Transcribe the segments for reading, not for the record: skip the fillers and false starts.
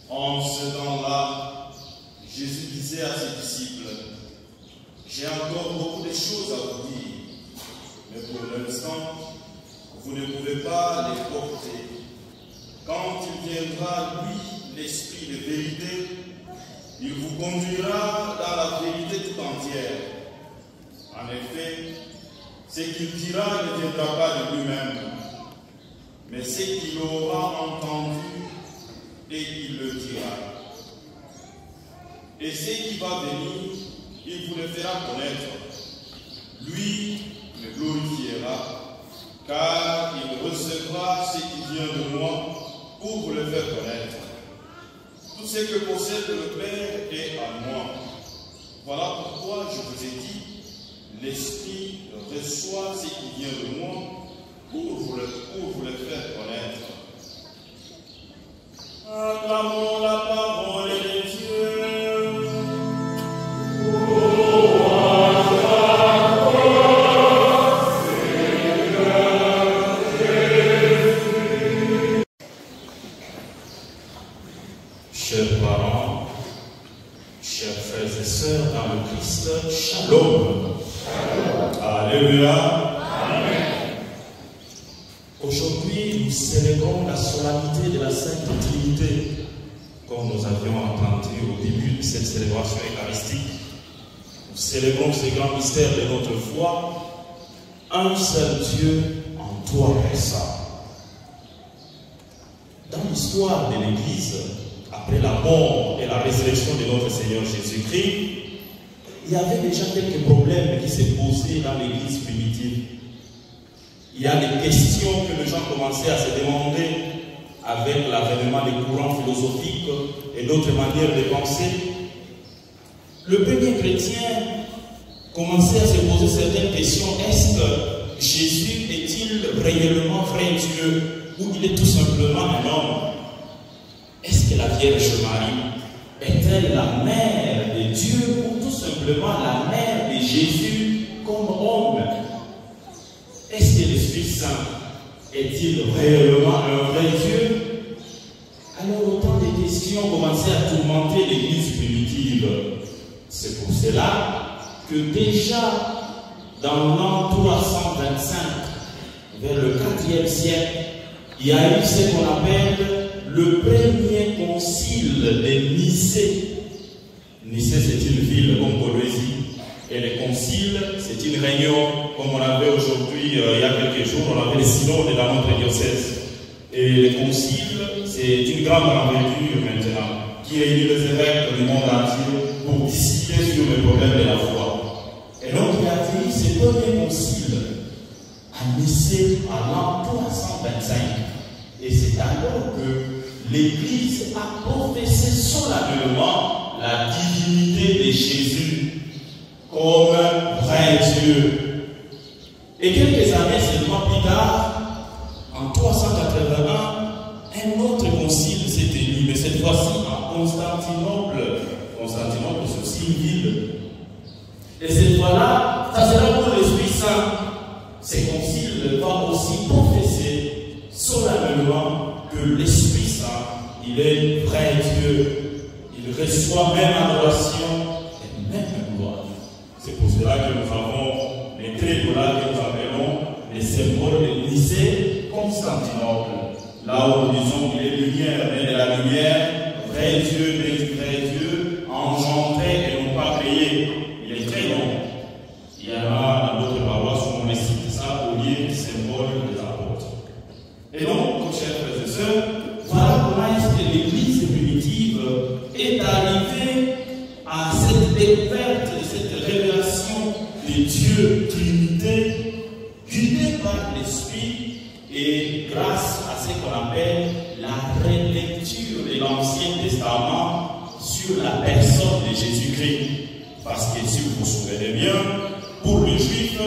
En ce temps-là, Jésus disait à ses disciples, « J'ai encore beaucoup de choses à vous dire, mais pour l'instant, vous ne pouvez pas les porter. Quand il viendra, lui, l'Esprit de vérité, il vous conduira dans la vérité tout entière. En effet, ce qu'il dira ne viendra pas de lui-même, mais ce qu'il aura entendu et il le dira. Et ce qui va venir, il vous le fera connaître. Lui me glorifiera, car il recevra ce qui vient de moi pour vous le faire connaître. Tout ce que possède le Père est à moi. Voilà pourquoi je vous ai dit, l'Esprit reçoit ce qui vient de moi pour vous le faire connaître. Acclamons la parole de Dieu. Chers parents, chers frères et sœurs dans le Christ, Shalom. Alléluia. Amen. Aujourd'hui, nous célébrons la solennité de la Sainte Trinité, comme nous avions entendu au début de cette célébration eucharistique. Nous célébrons ce grand mystère de notre foi, un seul Dieu en trois personnes. Dans l'histoire de l'Église, après la mort et la résurrection de notre Seigneur Jésus-Christ, il y avait déjà quelques problèmes qui se posaient dans l'Église primitive. Il y a des questions que les gens commençaient à se demander avec l'avènement des courants philosophiques et d'autres manières de penser. Le premier chrétien commençait à se poser certaines questions. Est-ce que Jésus est-il réellement vrai Dieu ou il est tout simplement un homme? Est-ce que la Vierge Marie est-elle la mère de Dieu ou tout simplement la mère de Jésus comme homme? Est-ce que l'Esprit Saint est-il réellement un vrai Dieu? Alors autant de questions commençaient à tourmenter l'Église primitive. C'est pour cela que déjà dans l'an 325, vers le 4e siècle, il y a eu ce qu'on appelle le premier concile de Nicée. Nicée, c'est une ville comme Colosie. Et le concile, c'est une réunion comme on avait aujourd'hui, il y a quelques jours, on avait le synode dans notre diocèse. Et le concile, c'est une grande envergure maintenant, qui réunit les évêques du monde entier pour discuter sur les problèmes de la foi. Et donc, il y a eu ce premier concile à Nicée en l'an 325. Et c'est alors que l'Église a professé solennellement la divinité de Jésus comme vrai Dieu. Et quelques années seulement plus tard, en 381, un autre concile s'est tenu, mais cette fois-ci à Constantinople. Constantinople, c'est aussi une ville. Et cette fois-là, ça sera pour l'Esprit Saint. Ce concile va aussi professer solennellement que l'Esprit Saint, il est vrai Dieu. Il reçoit même adoration et même gloire. C'est pour cela que nous avons les traits là que nous appelons les symboles de Nicée, Constantinople. Là où nous disons qu'il est lumière, mais de la lumière, vrai Dieu, mais du vrai Dieu, engendré et non pas créé. Il est très long. Il y en a dans d'autres paroisses où on les cite ça au lieu du symbole des apôtres. Et donc, chers frères et sœurs, voilà comment est-ce que l'Église primitive est arrivée à cette découverte, cette révélation de Dieu Trinité, guidée par l'Esprit et grâce à ce qu'on appelle la relecture de l'Ancien Testament sur la personne de Jésus-Christ. Parce que si vous vous souvenez bien, pour les Juifs,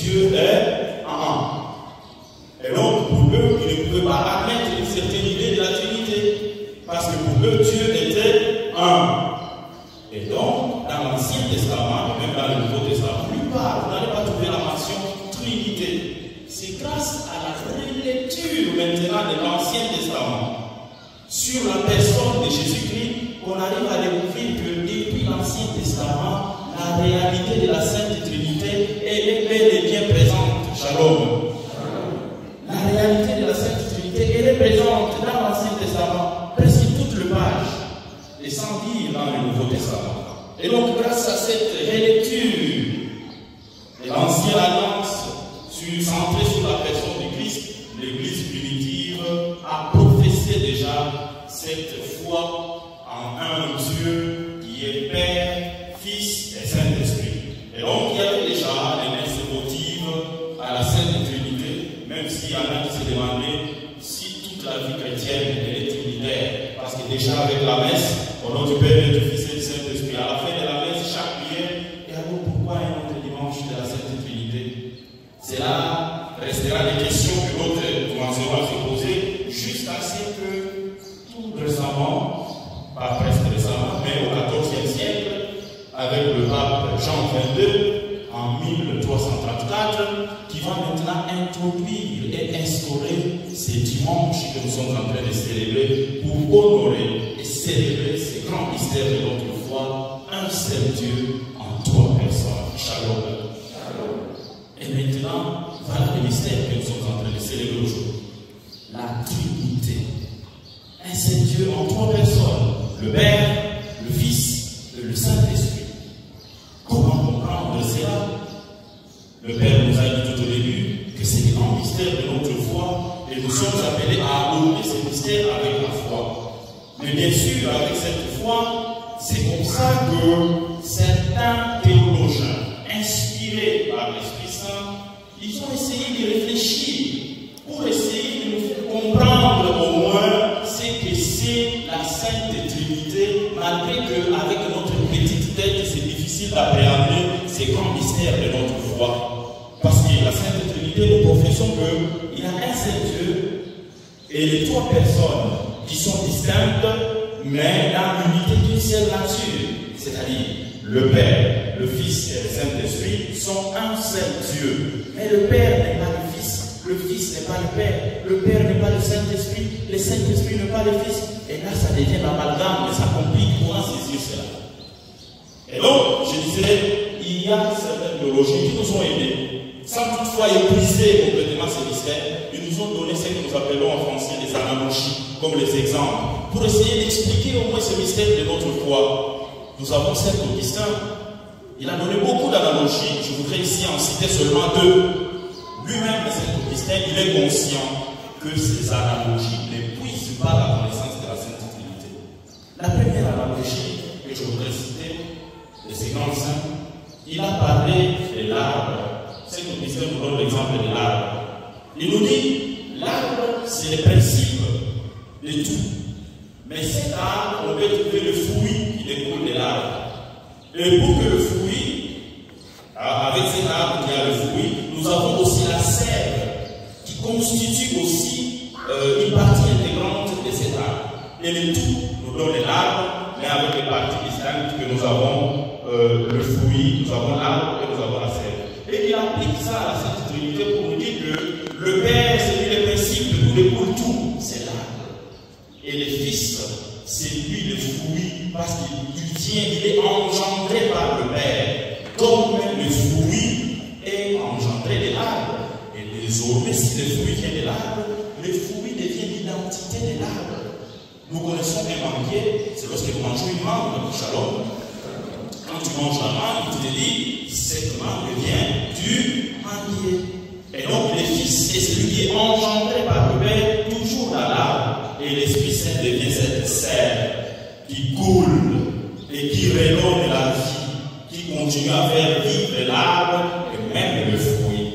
Dieu est un. Et donc, pour eux, ils ne pouvaient pas admettre une certaine idée de la Trinité. Parce que pour eux, Dieu était un. Et donc, dans l'Ancien Testament, et même dans le Nouveau Testament, plus tard, vous n'allez pas trouver la mention Trinité. C'est grâce à la relecture maintenant de l'Ancien Testament sur la personne de Jésus-Christ qu'on arrive à découvrir que depuis l'Ancien Testament, la réalité de la Sainte Trinité, elle est bel et bien présente. Shalom. La réalité de la Sainte Trinité, elle est présente dans l'Ancien Testament, presque toute le page, et sans dire dans le Nouveau Testament. Et donc, grâce à cette relecture de l'Ancienne Alliance, centrée sur la personne du Christ, l'Église primitive a professé déjà cette foi en un Dieu qui est Père, Fils et Saint-Esprit. Et donc, il y avait déjà des messes votives à la Sainte Trinité, même s'il y en a qui se demandaient si toute la vie chrétienne est trinitaire. Parce que déjà avec la messe, au nom du Père, du Fils et du Saint-Esprit, à la fin de la messe, chaque prière, et alors pourquoi un autre dimanche de la Sainte Trinité? Cela restera des questions que d'autres commenceront à se poser jusqu'à ce que tout récemment, pas presque récemment, mais au XIVe siècle, avec le pape Jean XXII en 1334, qui va maintenant introduire et instaurer ces dimanches que nous sommes en train de célébrer pour honorer et célébrer ces grands mystères de notre foi, un seul Dieu en trois personnes. Shalom. Et maintenant, voilà le mystère que nous sommes en train de célébrer aujourd'hui. La Trinité. Un seul Dieu en trois personnes. Le Père, le Fils et le Saint-Esprit. Comment comprendre cela? Le Père nous a dit tout au début que c'est le grand mystère de notre foi et nous sommes appelés à adorer ces mystères avec la foi. Mais bien sûr, avec cette foi, c'est comme ça que certains théologiens, inspirés par l'Esprit Saint, ils ont essayé de réfléchir pour essayer de nous faire comprendre au moins ce que c'est la Sainte Trinité, malgré qu'avec notre petite tête, c'est difficile d'appréhender ces grands mystères de notre foi. Parce que la Sainte Trinité, nous professons qu'il y a un seul Dieu et les trois personnes qui sont distinctes, mais dans l'unité d'une seule nature, c'est-à-dire le Père, le Fils et le Saint-Esprit sont un seul Dieu. Mais le Père n'est pas le Fils n'est pas le Père n'est pas le Saint-Esprit, le Saint-Esprit n'est pas le Fils. Et là, ça devient l'amalgame, mais ça complique. Comment saisir cela? Et donc, je disais, il y a certaines théologies qui nous ont aidés, sans toutefois épuiser complètement ces mystères. Ils nous ont donné ce que nous appelons en français des analogies, comme les exemples, pour essayer d'expliquer au moins ces mystères de notre foi. Nous avons Saint Augustin, il a donné beaucoup d'analogies, je voudrais ici en citer seulement deux. Lui-même, Saint Augustin, il est conscient que ces analogies n'épuisent pas la connaissance de la Sainte Trinité. La première analogie que je voudrais citer de ces grands saints, il a parlé de l'arbre. Saint Augustin nous donne l'exemple de l'arbre. Il nous dit, l'arbre, c'est le principe de tout. Mais cet arbre, on peut trouver le fruit qui découle de l'arbre. Et pour que le fruit, avec cet arbre qui a le fruit, nous avons aussi la sève qui constitue aussi une partie intégrante de cet arbre. Et le tout nous donne l'arbre, mais avec les parties distinctes que nous avons le fruit, nous avons l'arbre et nous avons la sève. Et il applique ça à la Sainte Trinité pour nous dire que le Père, c'est lui le principe de tout découle tout, c'est l'arbre. Et le Fils, c'est lui le fruit, parce il est engendré par le Père, comme le fruit est engendré de l'arbre. Et désormais, si le fruit vient de l'arbre, le fruit devient l'identité de l'arbre. Nous connaissons un manguier, c'est lorsque nous mangeons une mangue, shalom. Quand tu manges la mangue, tu te dis, cette mangue vient du manguier. Et donc, le Fils est celui qui est engendré par le Père, toujours dans l'arbre. Et l'Esprit Saint devient cette sève qui coule et qui rayonne la vie, qui continue à faire vivre l'arbre et même le fruit.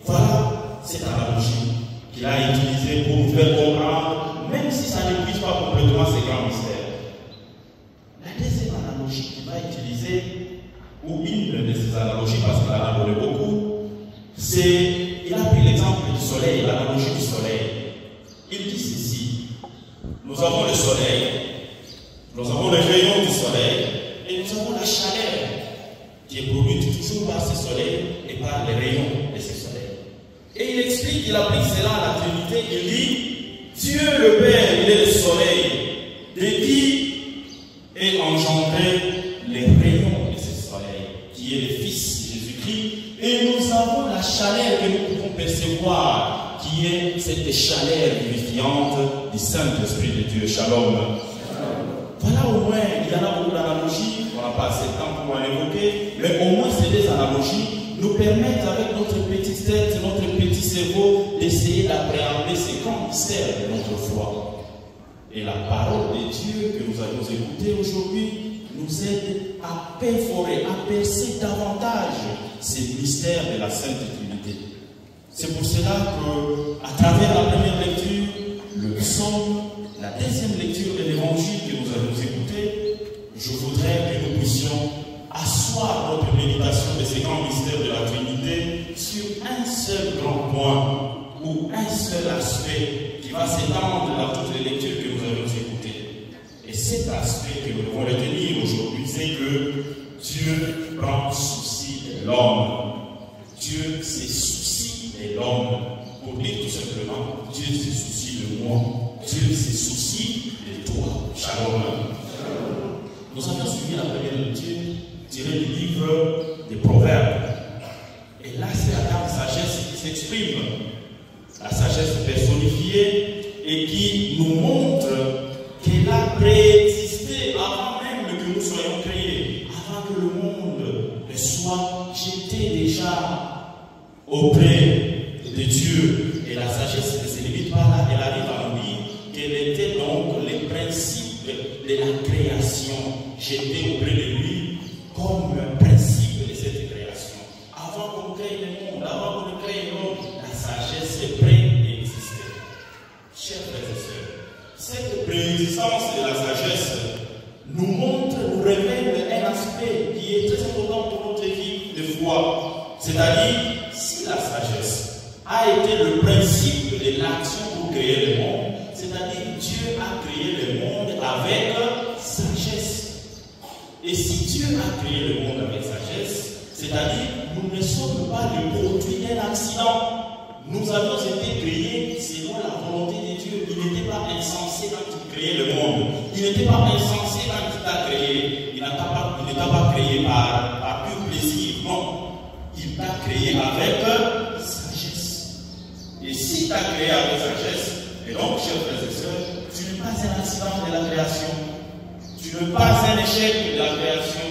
Voilà cette analogie qu'il a utilisée pour nous faire comprendre, même si ça n'épuise pas complètement ces grands mystères. La deuxième analogie qu'il va utiliser, ou une de ces analogies, parce qu'il en a donné beaucoup, c'est, il a pris l'exemple du soleil, l'analogie du soleil. Il dit ceci. Nous avons le soleil, nous avons les rayons du soleil et nous avons la chaleur qui est produite toujours par ce soleil et par les rayons de ce soleil. Et il explique, il applique cela à la Trinité, il dit, Dieu le Père, il est le soleil, de qui est engendré les rayons de ce soleil, qui est le Fils de Jésus-Christ. Et nous avons la chaleur que nous pouvons percevoir, qui est cette chaleur vivifiante du Saint-Esprit de Dieu. Shalom. Voilà, au moins, il y en a beaucoup d'analogies, on n'a pas assez de temps pour en évoquer, mais au moins ces deux analogies nous permettent avec notre petite tête, notre petit cerveau, d'essayer d'appréhender ces grands mystères de notre foi. Et la parole de Dieu que nous allons écouter aujourd'hui nous aide à perforer, à percer davantage ces mystères de la Sainte Trinité. C'est pour cela qu'à travers la première lecture, le psaume, la deuxième lecture de l'évangile que nous allons écouter, je voudrais que nous puissions asseoir notre méditation de ces grands mystères de la Trinité sur un seul grand point ou un seul aspect qui va s'étendre dans toutes les lectures que nous allons écouter. Et cet aspect que nous devons retenir aujourd'hui, c'est que Dieu prend souci de l'homme. Dieu se soucie de l'homme. Pour dire tout simplement, Dieu se soucie de moi. Dieu se soucie de toi. Shalom. Nous avons suivi la première lecture tirée du livre des Proverbes. Et là, c'est la grande sagesse qui s'exprime. La sagesse personnifiée et qui nous montre qu'elle a préexisté avant même que nous soyons créés, avant que le monde ne soit jeté déjà auprès de Dieu. Et la sagesse ne se limite pas là, elle arrive à nous dire quels étaient donc les principes de la création jetés auprès de lui comme principe de cette création. Avant qu'on crée le monde, avant qu'on crée l'homme, la sagesse préexistait. Chers frères et sœurs, cette préexistence de la sagesse nous montre, nous révèle un aspect qui est très important pour notre vie de foi. C'est-à-dire, si la sagesse a été le principe de l'action pour créer le monde, c'est-à-dire Dieu a créé le monde avec sagesse. Et si Dieu a créé le monde avec sagesse, c'est-à-dire nous ne sommes pas le produit d'un accident. Nous avons été créés selon la volonté de Dieu. Il n'était pas insensé quand il créait le monde. Il n'était pas insensé quand il t'a créé. Il ne t'a pas créé par pur plaisir. Non. Il t'a créé avec sagesse. Et si t'a créé avec sagesse, et donc, chers frères et sœurs, tu n'es pas un accident de la création. Tu n'es pas un échec de la création.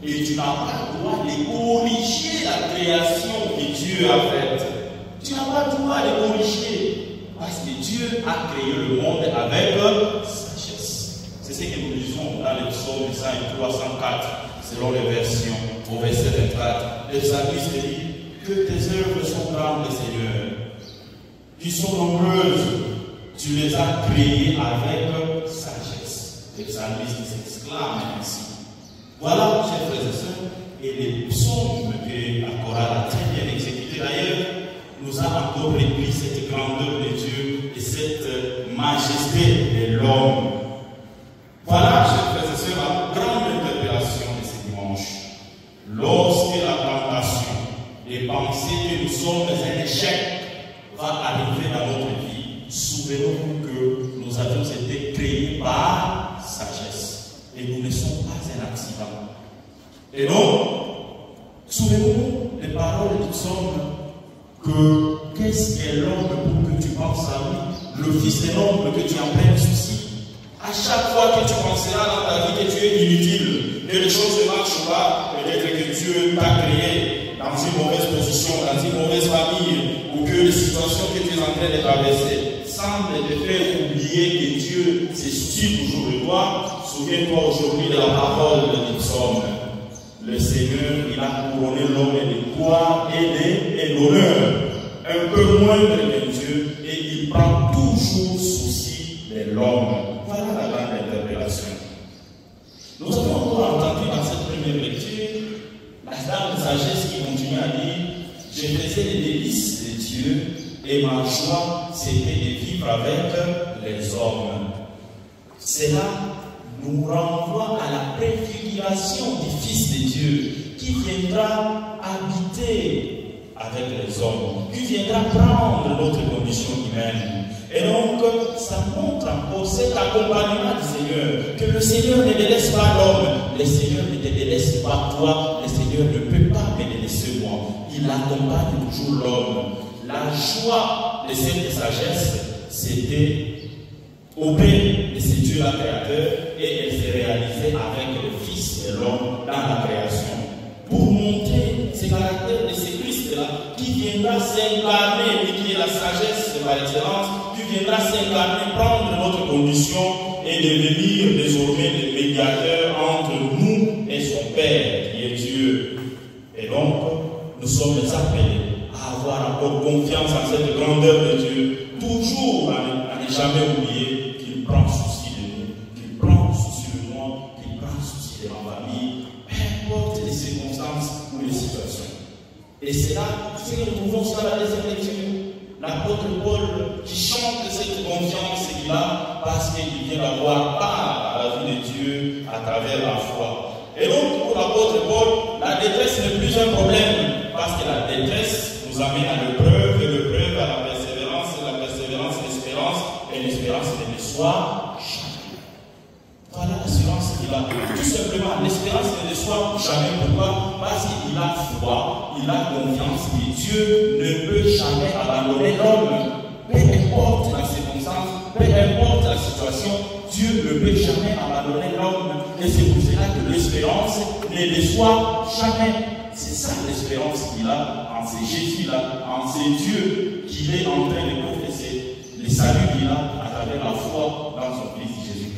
Et tu n'as pas le droit de corriger la création que Dieu a faite. Tu n'as pas le droit de corriger. Parce que Dieu a créé le monde avec sagesse. C'est ce que nous lisons dans le psaume 304, selon les versions, au verset 24. Le psalmiste dit que tes œuvres sont grandes, Seigneur, qui sont nombreuses. Tu les as créées avec sagesse. Le psalmiste s'exclame ainsi. Voilà, chers frères et sœurs, et les psaumes que la chorale a très bien exécutés d'ailleurs, nous a encore repris cette grandeur de Dieu et cette majesté de l'homme. Voilà, chers frères et sœurs, la grande interpellation de ce dimanche. Lorsque la tentation de penser que nous sommes un échec va arriver dans notre vie, souvenons-nous que nous avons été créés par sagesse et nous ne sommes pas un accident. Et donc, souvenons-nous des paroles du psaume que qu'est-ce qu'est l'homme pour que tu penses à lui, le fils de l'homme que tu en prennes souci. À chaque fois que tu penseras dans ta vie que tu es inutile, que les choses ne marchent pas, peut-être que Dieu t'a créé dans une mauvaise position, dans une mauvaise famille, ou que les situations que tu es en train de traverser semblent te faire oublier que Dieu se soucie toujours de toi. Souviens-toi aujourd'hui de la parole de psaume. Le Seigneur, il a couronné l'homme de gloire et d'honneur, un peu moindre que Dieu, et il prend toujours souci de l'homme. Voilà la grande interpellation. Nous avons encore entendu dans cette première lecture la dame de sagesse qui continue à dire: je faisais les délices de Dieu et ma joie c'était de vivre avec les hommes. Cela nous renvoie à la préfiguration du Fils de Dieu qui viendra habiter avec les hommes, qui viendra prendre notre condition humaine. Et donc, ça montre encore cet accompagnement du Seigneur, que le Seigneur ne délaisse pas l'homme, le Seigneur ne te délaisse pas toi, le Seigneur ne peut pas me délaisser moi. Il accompagne toujours l'homme. La joie de cette sagesse, c'était auprès de ce Dieu-là créateur, et elle s'est réalisée avec le Fils de l'homme dans la création. Pour montrer ce caractère de ce Christ-là, qui viendra s'incarner, et qui est la sagesse par excellence, qui viendra s'incarner, prendre notre condition et devenir désormais le médiateur entre nous et son Père, qui est Dieu. Et donc, nous sommes appelés à avoir encore confiance en cette grandeur de Dieu, toujours à ne jamais oublier qu'il prend souci de nous, qu'il prend souci de moi, qu'il prend souci de ma famille, peu importe les circonstances ou les situations. Et c'est là que nous trouvons ça dans la deuxième lecture. L'apôtre Paul qui chante cette confiance qu'il a parce qu'il vient d'avoir part à la vie de Dieu à travers la foi. Et donc pour l'apôtre Paul, la détresse n'est plus un problème parce que la détresse nous amène à l'épreuve et l'épreuve à la persévérance et la persévérance à l'espérance et l'espérance ne déçoit jamais. Voilà l'assurance qu'il a. Tout simplement, l'espérance ne déçoit jamais. Pourquoi? Parce qu'il a foi, il a confiance que Dieu ne peut jamais abandonner l'homme. Peu importe la circonstance, peu importe la situation, Dieu ne peut jamais abandonner l'homme. Et c'est pour cela que l'espérance ne déçoit jamais. C'est ça l'espérance qu'il a en ce Jésus-là, en ce Dieu qu'il est en train de professer, le salut qu'il a à travers la foi dans son Fils Jésus-Christ.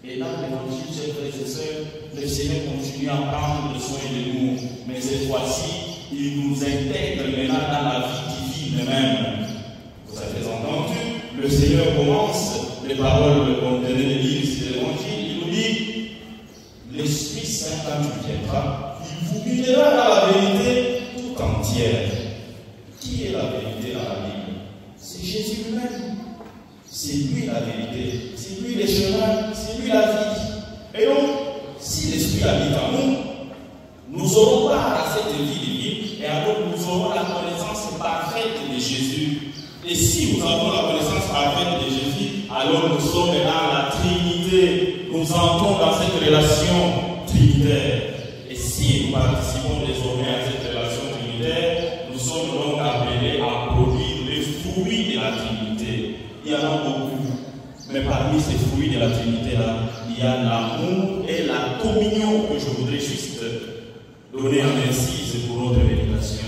Et là, l'évangile, chers frères et sœurs, le Seigneur continue à prendre soin de nous, mais cette fois-ci, il nous intègre maintenant dans la vie divine même. Vous avez entendu, le Seigneur commence les paroles qu'on venait de lire sur l'évangile, il nous dit, l'Esprit Saint, quand il viendra, il vous guidera dans la vérité tout entière. Qui est la vérité dans la Bible? C'est Jésus lui-même. C'est lui la vérité, c'est lui le chemin, c'est lui la vie. Et donc, si l'Esprit habite en nous, nous aurons part à cette vie divine et alors nous aurons la connaissance parfaite de Jésus. Et si nous avons la connaissance parfaite de Jésus, alors nous sommes dans la Trinité. Nous entrons dans cette relation trinitaire. Et si nous participons désormais à cette relation trinitaire, nous sommes donc appelés à produire les fruits de la Trinité. Il y en a beaucoup. Mais parmi ces fruits de la Trinité-là, il y a l'amour et la communion que je voudrais juste donner en incise pour notre méditation.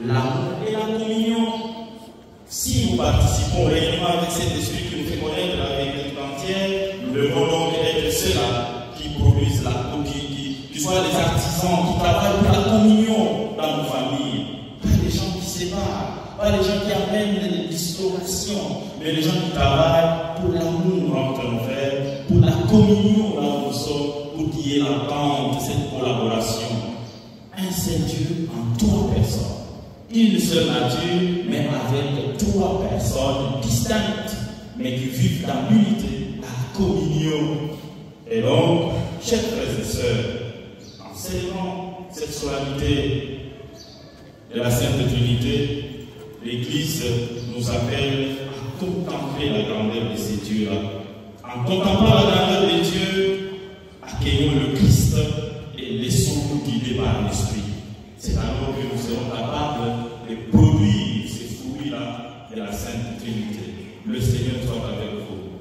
L'amour et la communion. Si nous participons réellement avec cet esprit qui nous fait connaître la vérité tout entière, nous devons donc être ceux-là qui produisent la qui soient les artisans qui travaillent pour la communion dans nos familles. Pas les gens qui se séparent, pas les gens qui amènent les distorsions, mais les gens qui travaillent pour l'amour entre nos frères, pour la communion dans nos sommes, pour qu'il y ait l'entente, cette collaboration. Un seul Dieu en trois personnes. Une seule nature, mais avec trois personnes distinctes, mais qui vivent dans l'unité, la communion. Et donc, chers frères et sœurs, en célébrant cette solennité de la Sainte Trinité, l'Église nous appelle à contempler la grandeur de ces dieux-là. En contemplant la grandeur de Dieu, accueillons le Christ et laissons-nous guider par l'Esprit. C'est alors que nous serons capables de produire ces fruits-là de la Sainte Trinité. Le Seigneur soit avec vous.